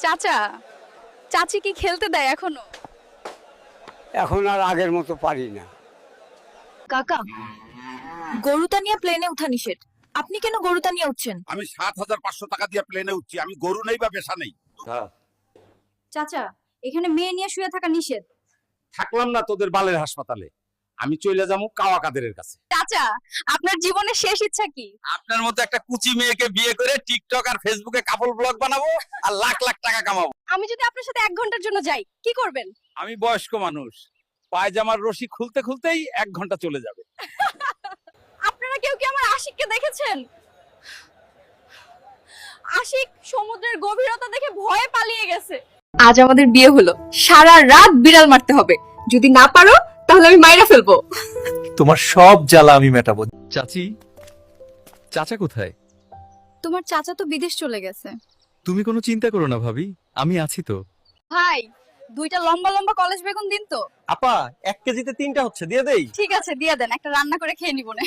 চাচা, চাচি কি খেলতে দেয় এখনো? এখন আর আগের মতো পারি না। কাকা, গরুটা নিয়ে প্লেনে উঠা নিষেধ। আপনি কেন গরুটা নিয়ে উঠছেন? আমি ৭,৫০০ টাকা দিয়ে প্লেনে উঠছি। আমি গরু নেই বা পেশা নেই। চাচা, এখানে মেয়ে নিয়ে শুয়ে থাকা নিষেধ। থাকলাম না তোদের বালের হাসপাতালে। আমি চলে যাবো কাওয়া কাদেরের কাছে। চাচা, আপনার জীবনের শেষ ইচ্ছা কি? আপনার মতো একটা কুচি মেয়েকে বিয়ে করে টিকটক আর ফেসবুকে কাপল ব্লগ বানাবো আর লাখ লাখ টাকা কামাবো। আমি যদি আপনার সাথে 1 ঘন্টার জন্য যাই, কি করবেন? আমি বয়স্ক মানুষ, পায়জামার রশি খুলতে খুলতেই 1 ঘন্টা চলে যাবে। আপনারা কেউ কি আমার আশিককে দেখেছেন? আশিক সমুদ্রের গভীরতা দেখে ভয়ে পালিয়ে গেছে। আজ আমাদের বিয়ে হলো, সারা রাত বিড়াল মারতে হবে। যদি না পারো তাহলে আমি মাইরা ফেলবো। তোমার সব জ্বালা আমি মেটাবো। চাচি, চাচা কোথায়? তোমার চাচা তো বিদেশ চলে গেছে। তুমি কোনো চিন্তা করো না ভাবি, আমি আছি তো। ভাই, 2টা লম্বা লম্বা কলেজ বেগুন দিন তো। আপা, 1 কেজিতে 3টা হচ্ছে, দিয়ে দেই? ঠিক আছে, দিয়ে দেন, একটা রান্না করে খেয়ে নিব না।